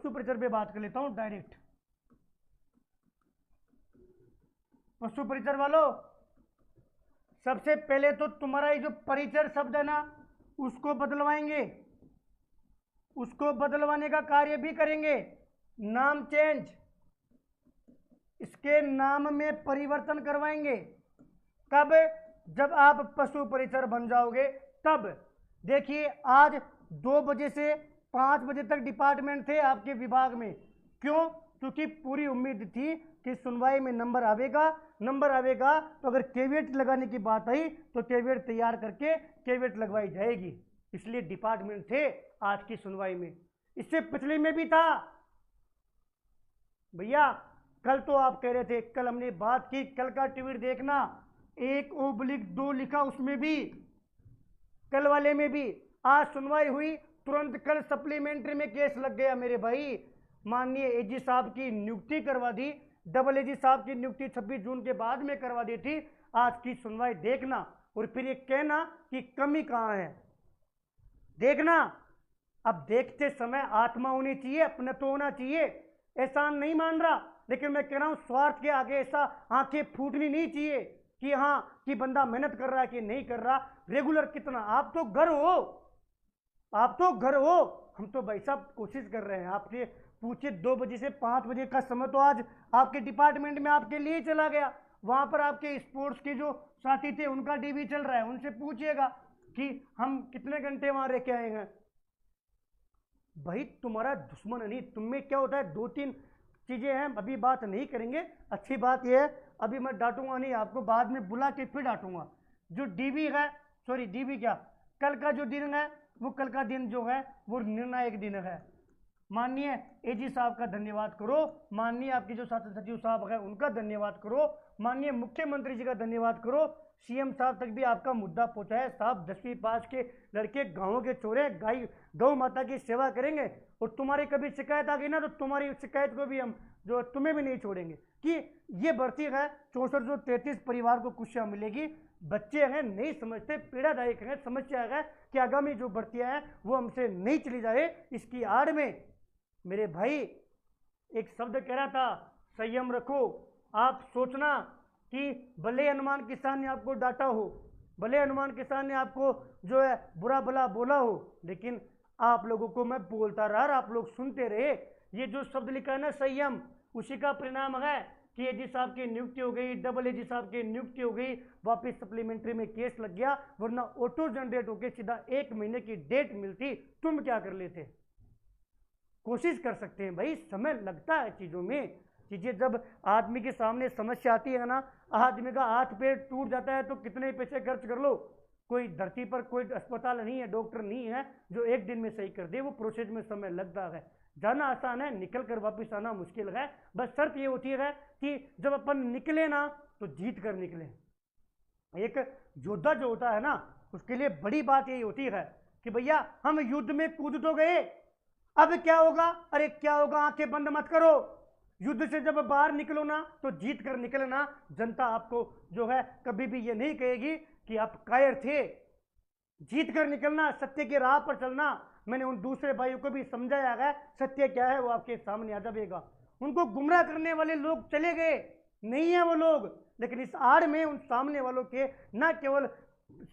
पशु परिचर पे बात कर लेता हूं डायरेक्ट। पशु परिचर वालों, सबसे पहले तो तुम्हारा ये जो परिचर शब्द है ना, उसको बदलवाएंगे, उसको बदलवाने का कार्य भी करेंगे। नाम चेंज, इसके नाम में परिवर्तन करवाएंगे। कब? जब आप पशु परिचर बन जाओगे तब। देखिए, आज 2 बजे से 5 बजे तक डिपार्टमेंट थे आपके विभाग में। क्यों? क्योंकि पूरी उम्मीद थी कि सुनवाई में नंबर आवेगा, नंबर आवेगा तो अगर कैविएट लगाने की बात आई तो कैविएट तैयार करके कैविएट लगवाई जाएगी, इसलिए डिपार्टमेंट थे आज की सुनवाई में। इससे पिछले में भी था भैया। कल तो आप कह रहे थे, कल हमने बात की, कल का ट्वीट देखना, 1/2 लिखा उसमें भी, कल वाले में भी। आज सुनवाई हुई, तुरंत कल सप्लीमेंट्री में केस लग गया मेरे भाई। माननीय एजी साहब की नियुक्ति करवा दी, डबल एजी साहब की नियुक्ति 26 जून के बाद में करवा दी थी। आज की सुनवाई देखना और फिर ये कहना कि कमी कहां है, देखना। अब देखते समय आत्मा होनी चाहिए, अपने तो होना चाहिए। एहसान नहीं मान रहा, लेकिन मैं कह रहा हूं स्वार्थ के आगे ऐसा आंखें फूटनी नहीं चाहिए कि हाँ कि बंदा मेहनत कर रहा है कि नहीं कर रहा, रेगुलर कितना। आप तो घर हो, आप तो घर हो, हम तो भाई साहब कोशिश कर रहे हैं। आपसे पूछे 2 बजे से 5 बजे का समय तो आज आपके डिपार्टमेंट में आपके लिए चला गया। वहां पर आपके स्पोर्ट्स के जो साथी थे उनका डीवी चल रहा है, उनसे पूछिएगा कि हम कितने घंटे वहां रह के आए हैं। भाई तुम्हारा दुश्मन नहीं, तुम में क्या होता है, 2-3 चीजें हैं, अभी बात नहीं करेंगे। अच्छी बात यह है, अभी मैं डांटूंगा नहीं आपको, बाद में बुला के फिर डांटूंगा। जो डीवी है, सॉरी डीवी क्या, कल का जो दिन है, वो कल का दिन जो है वो निर्णायक दिन है। माननीय एजी साहब का धन्यवाद करो, माननीय आपके जो शासन सचिव साहब है उनका धन्यवाद करो, माननीय मुख्यमंत्री जी का धन्यवाद करो, सीएम साहब तक भी आपका मुद्दा पहुंचाए। साहब 10वीं पास के लड़के गांवों के चोरे गौ माता की सेवा करेंगे, और तुम्हारी कभी शिकायत आ गई ना तो तुम्हारी शिकायत को भी हम जो तुम्हें भी नहीं छोड़ेंगे। कि ये बढ़ती है 6433 परिवार को खुशियां मिलेगी। बच्चे हैं नहीं समझते, पीड़ादायक है, समस्या है कि आगामी जो भर्तियां हैं वो हमसे नहीं चली जाए। इसकी आड़ में मेरे भाई एक शब्द कह रहा था, संयम रखो। आप सोचना कि भले हनुमान किसान ने आपको डांटा हो, भले हनुमान किसान ने आपको जो है बुरा भला बोला हो, लेकिन आप लोगों को मैं बोलता रहा और आप लोग सुनते रहे। ये जो शब्द लिखा है ना संयम, उसी का परिणाम है कि एजी साहब की नियुक्ति हो गई, डबल एजी साहब की नियुक्ति हो गई, वापस सप्लीमेंट्री में केस लग गया, वरना ऑटो जनरेट होकर सीधा 1 महीने की डेट मिलती। तुम क्या कर लेते? कोशिश कर सकते हैं भाई, समय लगता है चीजों में। चीजें जब आदमी के सामने समस्या आती है ना, आदमी का हाथ पैर टूट जाता है तो कितने पैसे खर्च कर लो, कोई धरती पर कोई अस्पताल नहीं है, डॉक्टर नहीं है जो एक दिन में सही कर दे। वो प्रोसेस में समय लगता है। जाना आसान है, निकल कर वापिस आना मुश्किल है। बस शर्त ये होती है कि जब अपन निकले ना तो जीत कर निकले। एक योद्धा जो होता है ना, उसके लिए बड़ी बात यही होती है कि भैया हम युद्ध में कूद तो गए, अब क्या होगा? अरे क्या होगा, आंखें बंद मत करो। युद्ध से जब बाहर निकलो ना तो जीत कर निकलना। जनता आपको जो है कभी भी ये नहीं कहेगी कि आप कायर थे। जीत कर निकलना, सत्य की राह पर चलना। मैंने उन दूसरे भाइयों को भी समझाया है, सत्य क्या है वो आपके सामने आ जाएगा। उनको गुमराह करने वाले लोग चले गए, नहीं है वो लोग, लेकिन इस आड़ में उन सामने वालों के न केवल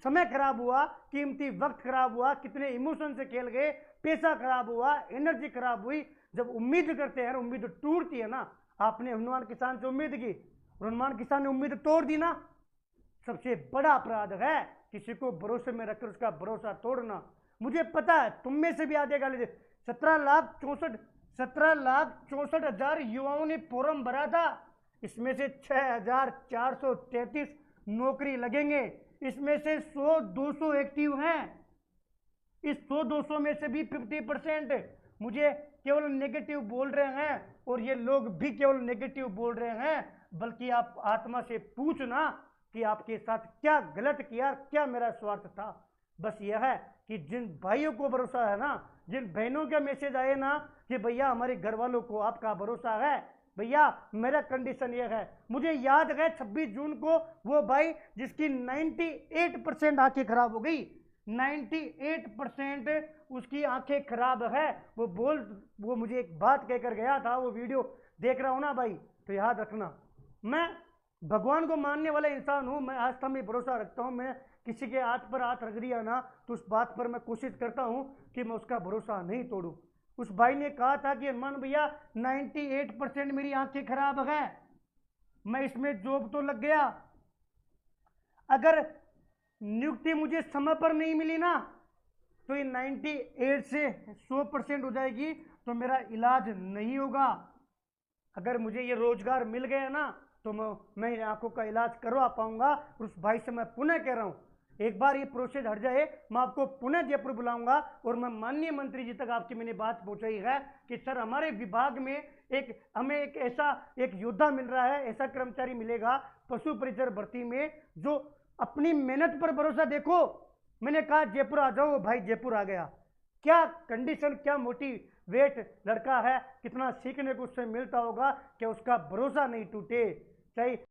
समय खराब हुआ, कीमती वक्त खराब हुआ, कितने इमोशन से खेल गए, पैसा खराब हुआ, एनर्जी खराब हुई। जब उम्मीद करते हैं, उम्मीद टूटती है ना। आपने हनुमान किसान से उम्मीद की, हनुमान किसान ने उम्मीद तोड़ दी ना। सबसे बड़ा अपराध है किसी को भरोसे में रखकर उसका भरोसा तोड़ना। मुझे पता है तुम में से भी आधे गाली दे। 17,64,000 युवाओं ने फॉर्म भरा था, इसमें से 6,433 नौकरी लगेंगे। इसमें से 100-200 एक्टिव हैं। इस 100-200 में से भी 50% मुझे केवल नेगेटिव बोल रहे हैं, और ये लोग भी केवल नेगेटिव बोल रहे हैं। बल्कि आप आत्मा से पूछना कि आपके साथ क्या गलत किया, क्या मेरा स्वार्थ था। बस यह है कि जिन भाइयों को भरोसा है ना, जिन बहनों का मैसेज आए ना कि भैया हमारे घर वालों को आपका भरोसा है, भैया मेरा कंडीशन यह है। मुझे याद है 26 जून को वो भाई जिसकी 98% आंखें खराब हो गई, 98% उसकी आंखें खराब है। वो मुझे एक बात कहकर गया था, वो वीडियो देख रहा हूं ना भाई, तो याद रखना, मैं भगवान को मानने वाला इंसान हूं, मैं आज तक में भरोसा रखता हूं। मैं किसी के हाथ पर हाथ रख दिया ना तो उस बात पर मैं कोशिश करता हूं कि मैं उसका भरोसा नहीं तोड़ूं। उस भाई ने कहा था कि हनुमान भैया 98% मेरी आंखें खराब है, मैं इसमें जॉब तो लग गया, अगर नियुक्ति मुझे समय पर नहीं मिली ना तो ये 98 से 100% हो जाएगी, तो मेरा इलाज नहीं होगा। अगर मुझे ये रोजगार मिल गया ना तो मैं आंखों का इलाज करवा पाऊंगा। उस भाई से मैं पुनः कह रहा हूं, एक बार ये प्रोसेस हट जाए, मैं आपको पुनः जयपुर बुलाऊंगा और मैं माननीय मंत्री जी तक आपकी मैंने बात पहुंचाई है कि सर हमारे विभाग में हमें एक ऐसा एक योद्धा मिल रहा है, ऐसा कर्मचारी मिलेगा पशु परिचर भर्ती में जो अपनी मेहनत पर भरोसा। देखो मैंने कहा जयपुर आ जाओ, भाई जयपुर आ गया। क्या कंडीशन, क्या मोटिवेट लड़का है, कितना सीखने को उससे मिलता होगा कि उसका भरोसा नहीं टूटे। चाहे